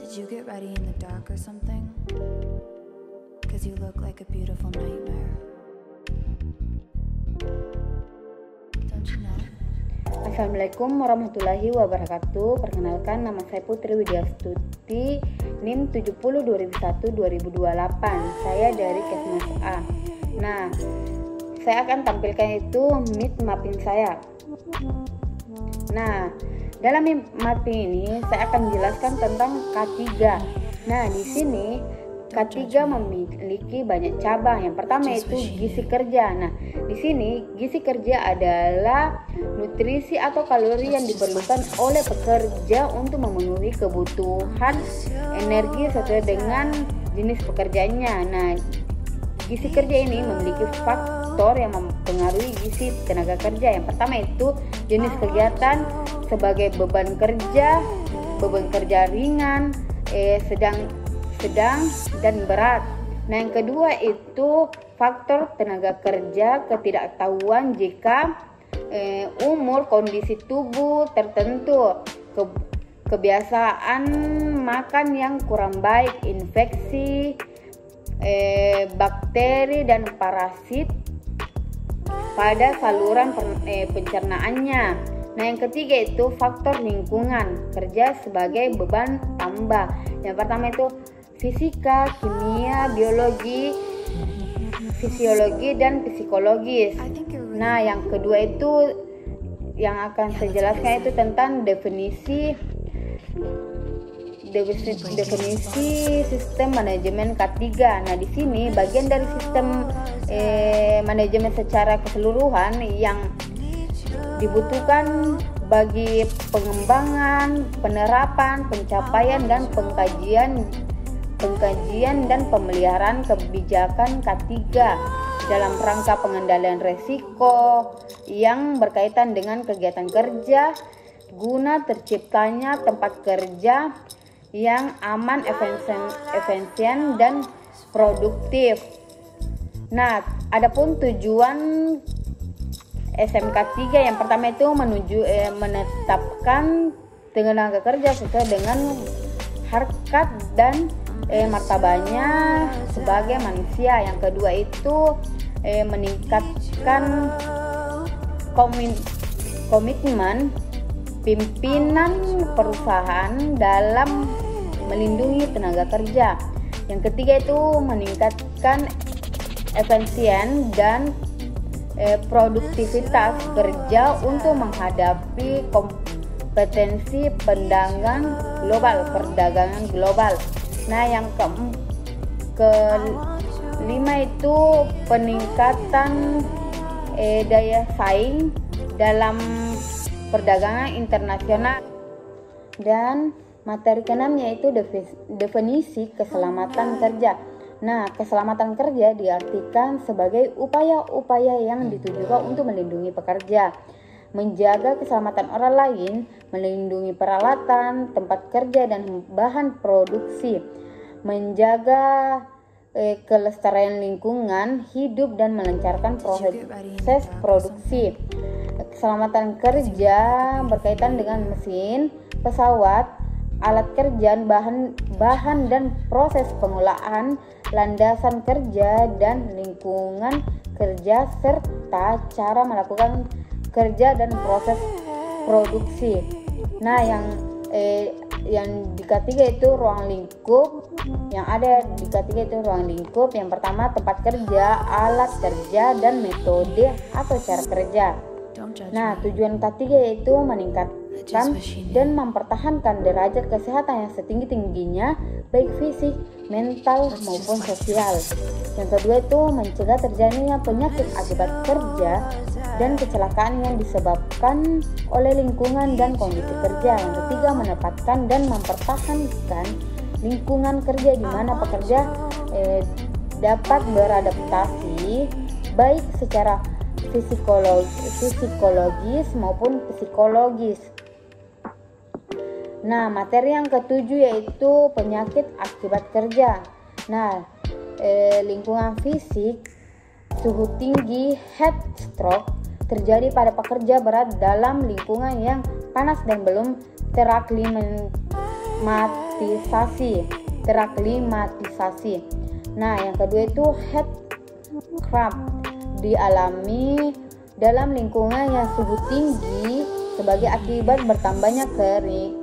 Did you get ready in the dark or something? 'Cause you look like a beautiful nightmare. Don't you know? Assalamualaikum warahmatullahi wabarakatuh. Perkenalkan, nama saya Putri Widyastuti, NIM 70/2001-2028. Saya dari Kesmas A. Nah, saya akan tampilkan itu mind mapping saya. Nah, dalam mind mapping ini saya akan jelaskan tentang K3. Nah, di sini K3 memiliki banyak cabang. Yang pertama itu gizi kerja. Nah, di sini gizi kerja adalah nutrisi atau kalori yang diperlukan oleh pekerja untuk memenuhi kebutuhan energi sesuai dengan jenis pekerjaannya. Nah, gizi kerja ini memiliki faktor yang mempengaruhi gizi tenaga kerja. Yang pertama itu jenis kegiatan sebagai beban kerja ringan, sedang dan berat. Nah, yang kedua itu faktor tenaga kerja, ketidaktahuan jika umur, kondisi tubuh tertentu, kebiasaan makan yang kurang baik, infeksi, bakteri dan parasit pada saluran pencernaannya. Nah, yang ketiga itu faktor lingkungan kerja sebagai beban tambah. Yang pertama itu fisika, kimia, biologi, fisiologi, dan psikologis. Nah, yang kedua itu yang akan saya jelaskan itu tentang definisi sistem manajemen K3. Nah, di sini bagian dari sistem manajemen secara keseluruhan yang dibutuhkan bagi pengembangan, penerapan, pencapaian, dan pengkajian dan pemeliharaan kebijakan K3 dalam rangka pengendalian resiko yang berkaitan dengan kegiatan kerja guna terciptanya tempat kerja yang aman, efisien dan produktif. Nah, adapun tujuan SMK3 yang pertama itu menetapkan tenaga kerja sesuai dengan harkat dan martabatnya sebagai manusia. Yang kedua itu meningkatkan komitmen pimpinan perusahaan dalam melindungi tenaga kerja. Yang ketiga itu meningkatkan efisien dan produktivitas kerja untuk menghadapi kompetensi perdagangan global. Nah, yang kelima itu peningkatan daya saing dalam perdagangan internasional. Dan materi keenamnya itu definisi keselamatan kerja. Nah, keselamatan kerja diartikan sebagai upaya-upaya yang ditujukan untuk melindungi pekerja, menjaga keselamatan orang lain, melindungi peralatan, tempat kerja, dan bahan produksi, menjaga kelestarian lingkungan hidup, dan melancarkan proses produksi. Keselamatan kerja berkaitan dengan mesin, pesawat, alat kerja, bahan dan proses pengolahan, landasan kerja dan lingkungan kerja, serta cara melakukan kerja dan proses produksi. Nah, yang di K3 itu ruang lingkup. Yang ada di K3 itu ruang lingkup. Yang pertama tempat kerja, alat kerja, dan metode atau cara kerja. Nah, tujuan K3 yaitu meningkatkan dan mempertahankan derajat kesehatan yang setinggi-tingginya, baik fisik, mental, maupun sosial. Yang kedua itu mencegah terjadinya penyakit akibat kerja dan kecelakaan yang disebabkan oleh lingkungan dan kondisi kerja. Yang ketiga, menempatkan dan mempertahankan lingkungan kerja di mana pekerja dapat beradaptasi baik secara fisikologis maupun psikologis. Nah, materi yang ketujuh yaitu penyakit akibat kerja. Nah, lingkungan fisik, suhu tinggi, heat stroke terjadi pada pekerja berat dalam lingkungan yang panas dan belum teraklimatisi teraklimatisasi. Nah, yang kedua itu headcraft, dialami dalam lingkungan yang suhu tinggi sebagai akibat bertambahnya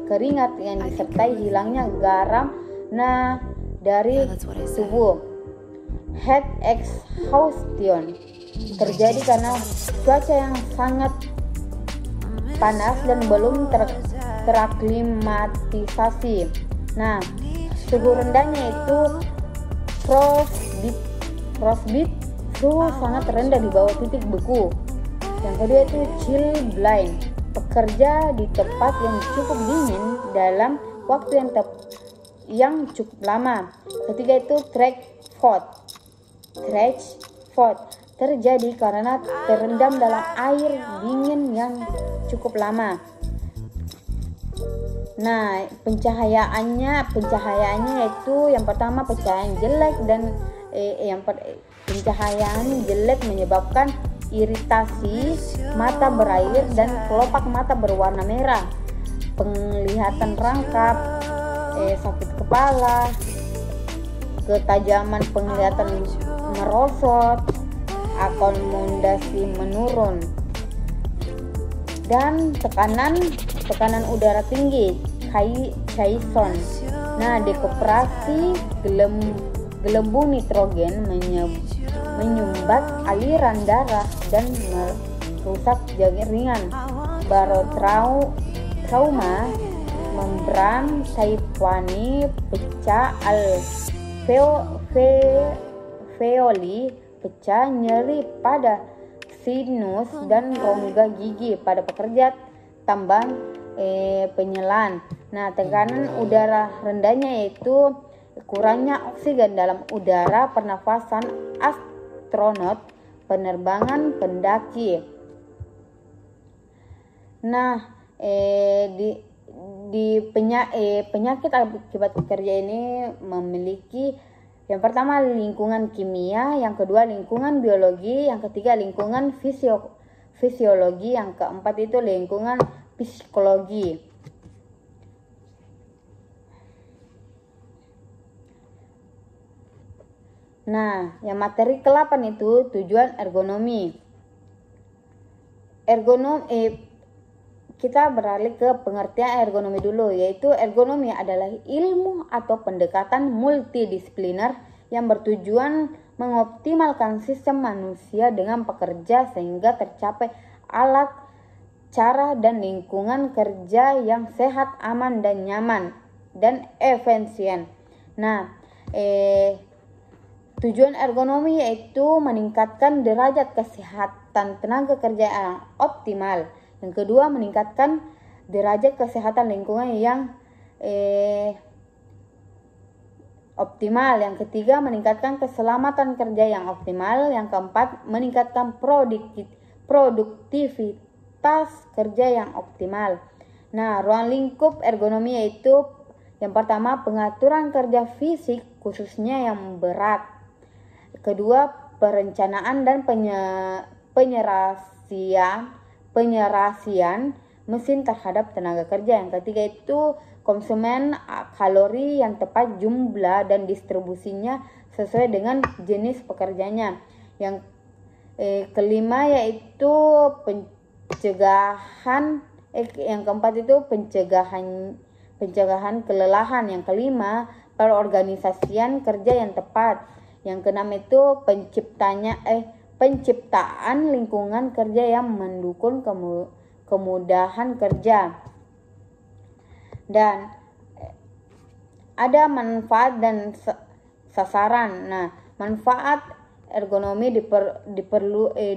keringat yang disertai hilangnya garam dari tubuh. Heat exhaustion terjadi karena cuaca yang sangat panas dan belum teraklimatisasi. Nah, suhu rendahnya itu frostbite, suhu sangat rendah di bawah titik beku. Yang kedua itu chill blind, bekerja di tempat yang cukup dingin dalam waktu yang cukup lama. Ketiga itu thresh fog, terjadi karena terendam dalam air dingin yang cukup lama. Nah, pencahayaannya itu yang pertama pencahayaan jelek dan pencahayaan jelek menyebabkan iritasi, mata berair dan kelopak mata berwarna merah, penglihatan rangkap, sakit kepala, ketajaman penglihatan merosot, akomodasi menurun, dan tekanan udara tinggi, Caisson. Nah, dekuperasi gelembung nitrogen menyumbat aliran darah dan merusak jaringan barotrauma, membran tympani pecah, alveoli pecah, nyeri pada sinus dan rongga gigi pada pekerja tambang penyelam. Nah, tekanan udara rendahnya yaitu kurangnya oksigen dalam udara pernafasan astronot, penerbangan pendaki. Nah, penyakit akibat kerja ini memiliki yang pertama lingkungan kimia, yang kedua lingkungan biologi, yang ketiga lingkungan fisiologi, yang keempat itu lingkungan psikologi. Nah, yang materi ke-8 itu tujuan ergonomi. Kita beralih ke pengertian ergonomi dulu, yaitu ergonomi adalah ilmu atau pendekatan multidisipliner yang bertujuan mengoptimalkan sistem manusia dengan pekerja sehingga tercapai alat, cara, dan lingkungan kerja yang sehat, aman, dan nyaman, dan efisien. Nah, tujuan ergonomi yaitu meningkatkan derajat kesehatan tenaga kerja yang optimal. Yang kedua, meningkatkan derajat kesehatan lingkungan yang optimal. Yang ketiga, meningkatkan keselamatan kerja yang optimal. Yang keempat, meningkatkan produktivitas kerja yang optimal. Nah, ruang lingkup ergonomi yaitu yang pertama, pengaturan kerja fisik khususnya yang berat. Kedua, perencanaan dan penyerasian mesin terhadap tenaga kerja. Yang ketiga itu konsumen kalori yang tepat, jumlah dan distribusinya sesuai dengan jenis pekerjanya. Yang kelima yaitu yang keempat itu pencegahan kelelahan. Yang kelima, perorganisasian kerja yang tepat. Yang keenam itu penciptaan lingkungan kerja yang mendukung kemudahan kerja. Dan ada manfaat dan sasaran. Nah, manfaat ergonomi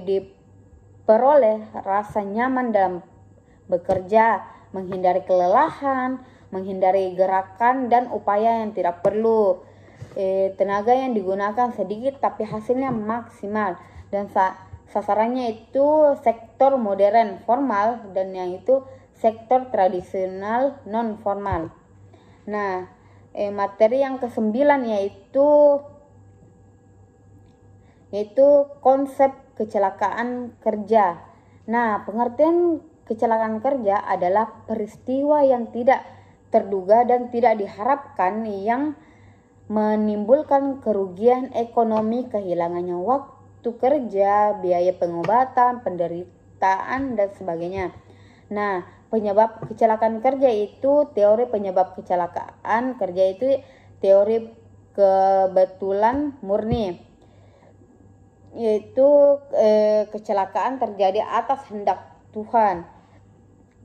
diperoleh rasa nyaman dalam bekerja, menghindari kelelahan, menghindari gerakan dan upaya yang tidak perlu, tenaga yang digunakan sedikit tapi hasilnya maksimal, dan sasarannya itu sektor modern formal dan yang itu sektor tradisional non formal. Nah, materi yang ke-9 yaitu konsep kecelakaan kerja. Nah, pengertian kecelakaan kerja adalah peristiwa yang tidak terduga dan tidak diharapkan yang menimbulkan kerugian ekonomi, kehilangannya waktu kerja, biaya pengobatan, penderitaan, dan sebagainya. Nah, penyebab kecelakaan kerja itu, teori penyebab kecelakaan kerja itu teori kebetulan murni, yaitu kecelakaan terjadi atas hendak Tuhan.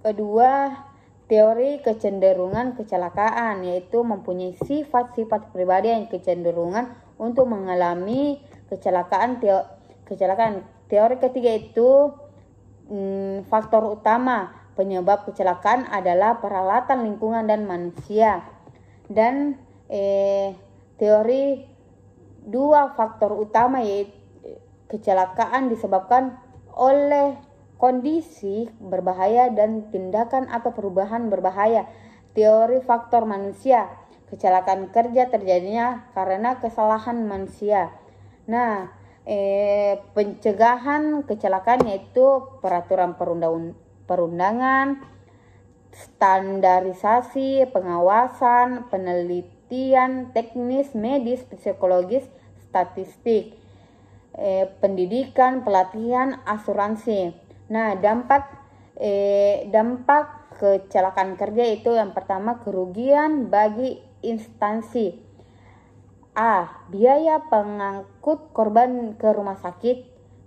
Kedua, teori kecenderungan kecelakaan, yaitu mempunyai sifat-sifat pribadi yang kecenderungan untuk mengalami kecelakaan. Teori ketiga itu faktor utama penyebab kecelakaan adalah peralatan, lingkungan, dan manusia. Dan teori dua faktor utama yaitu kecelakaan disebabkan oleh kondisi berbahaya dan tindakan atau perubahan berbahaya. Teori faktor manusia, kecelakaan kerja terjadinya karena kesalahan manusia. Nah, pencegahan kecelakaan yaitu peraturan perundangan, standarisasi, pengawasan, penelitian, teknis, medis, psikologis, statistik, pendidikan, pelatihan, asuransi. Nah, dampak kecelakaan kerja itu yang pertama, kerugian bagi instansi. A. Biaya pengangkut korban ke rumah sakit.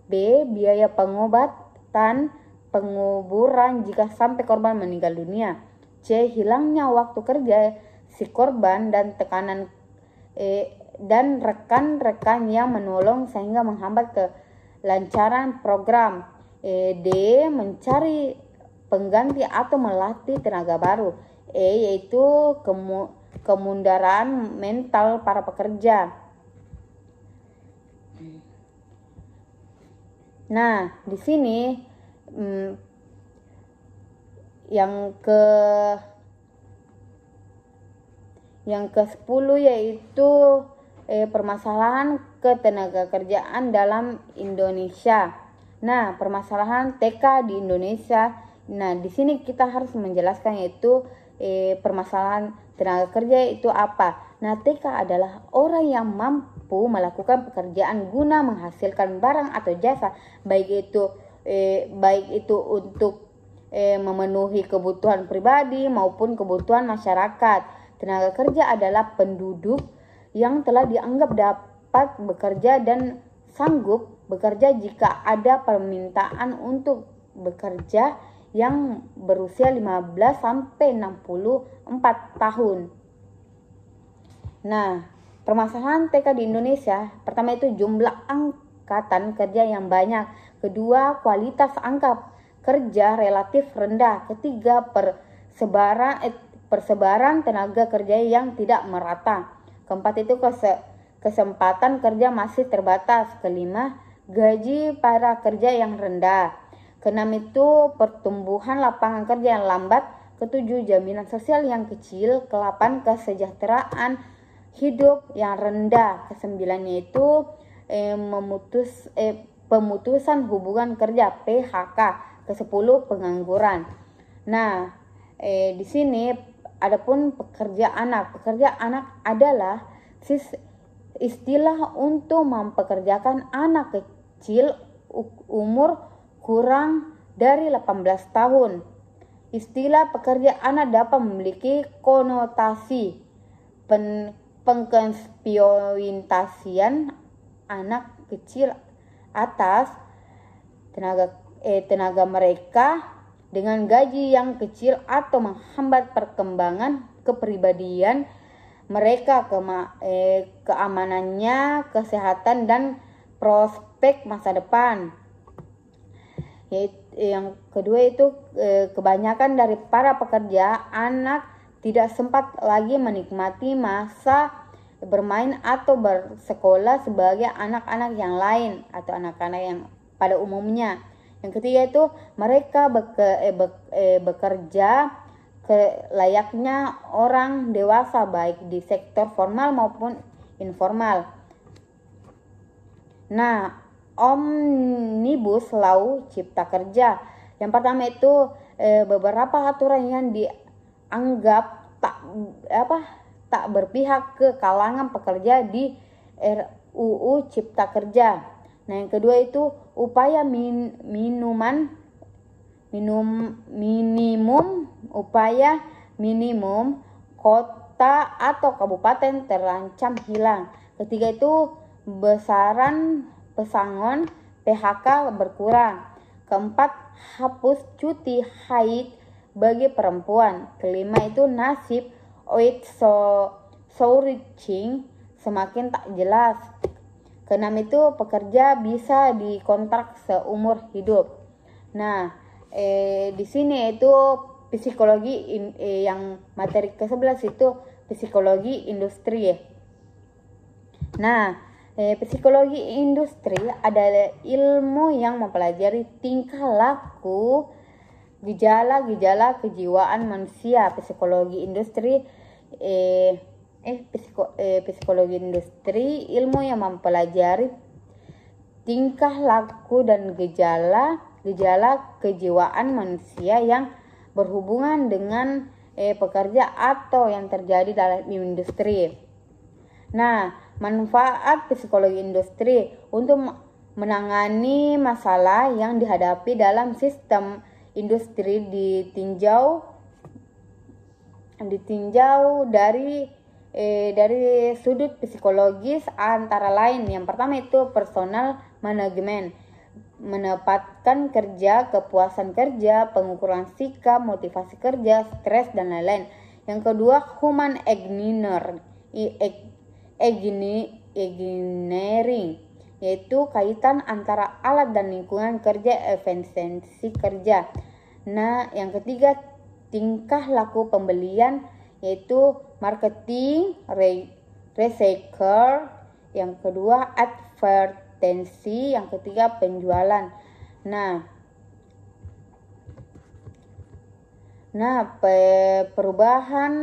B. Biaya pengobatan, penguburan jika sampai korban meninggal dunia. C. Hilangnya waktu kerja si korban dan tekanan dan rekan-rekan yang menolong sehingga menghambat kelancaran program. D. Mencari pengganti atau melatih tenaga baru. Yaitu kemundaran mental para pekerja. Nah, di sini yang ke-10 yaitu permasalahan ketenaga kerjaan dalam Indonesia. Nah, permasalahan TK di Indonesia. Nah, di sini kita harus menjelaskan yaitu permasalahan tenaga kerja itu apa. Nah, TK adalah orang yang mampu melakukan pekerjaan guna menghasilkan barang atau jasa, baik itu untuk memenuhi kebutuhan pribadi maupun kebutuhan masyarakat. Tenaga kerja adalah penduduk yang telah dianggap dapat bekerja dan sanggup bekerja jika ada permintaan untuk bekerja yang berusia 15 sampai 64 tahun. Nah, permasalahan TK di Indonesia, pertama itu jumlah angkatan kerja yang banyak. Kedua, kualitas angka kerja relatif rendah. Ketiga, persebaran tenaga kerja yang tidak merata. Keempat itu kesempatan kerja masih terbatas. Kelima, gaji para kerja yang rendah. Keenam itu pertumbuhan lapangan kerja yang lambat. Ketujuh, jaminan sosial yang kecil. Kedelapan, kesejahteraan hidup yang rendah. Kesembilannya itu pemutusan hubungan kerja, PHK. Kesepuluh, pengangguran. Nah, di sini adapun pekerja anak. Pekerja anak adalah istilah untuk mempekerjakan anak kecil umur kurang dari 18 tahun. Istilah pekerja anak dapat memiliki konotasi pengeksploitasian anak kecil atas tenaga mereka dengan gaji yang kecil atau menghambat perkembangan kepribadian mereka, keamanannya, kesehatan, dan prospek masa depan. Yang kedua itu kebanyakan dari para pekerja anak tidak sempat lagi menikmati masa bermain atau bersekolah sebagai anak-anak yang lain atau anak-anak yang pada umumnya. Yang ketiga itu mereka bekerja layaknya orang dewasa baik di sektor formal maupun informal. Nah, Omnibus Law Cipta Kerja. Yang pertama itu beberapa aturan yang dianggap tak berpihak ke kalangan pekerja di RUU Cipta Kerja. Nah, yang kedua itu upaya minimum kota atau kabupaten terancam hilang. Ketiga itu besaran pesangon PHK berkurang. Keempat, hapus cuti haid bagi perempuan. Kelima itu nasib outsourcing semakin tak jelas. Keenam itu pekerja bisa dikontrak seumur hidup. Nah, di sini itu psikologi yang materi ke-11 itu psikologi industri. Nah, psikologi industri adalah ilmu yang mempelajari tingkah laku, gejala-gejala kejiwaan manusia. Psikologi industri psikologi industri ilmu yang mempelajari tingkah laku dan gejala kejiwaan manusia yang berhubungan dengan pekerja atau yang terjadi dalam industri. Nah, manfaat psikologi industri untuk menangani masalah yang dihadapi dalam sistem industri ditinjau dari sudut psikologis antara lain. Yang pertama itu personal management, menempatkan kerja, kepuasan kerja, pengukuran sikap, motivasi kerja, stres dan lain-lain. Yang kedua human engineering, yaitu kaitan antara alat dan lingkungan kerja, efisiensi kerja. Nah, yang ketiga tingkah laku pembelian, yaitu marketing, research. Yang kedua advertensi, yang ketiga penjualan. Perubahan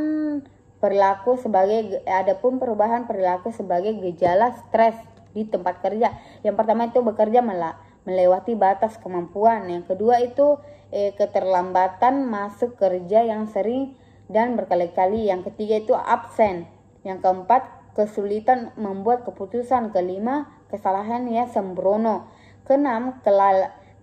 perilaku sebagai gejala stres di tempat kerja. Yang pertama itu bekerja melewati batas kemampuan. Yang kedua itu keterlambatan masuk kerja yang sering dan berkali-kali. Yang ketiga itu absen. Yang keempat kesulitan membuat keputusan. Kelima kesalahan yang sembrono. Keenam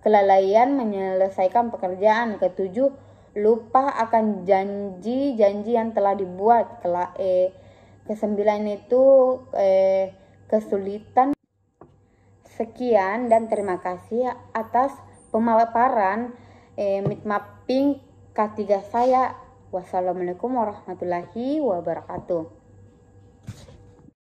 kelalaian menyelesaikan pekerjaan. Ketujuh lupa akan janji-janji yang telah dibuat. Kesembilan itu kesulitan. Sekian dan terima kasih atas pemaparan mapping K3 saya. Wassalamualaikum warahmatullahi wabarakatuh.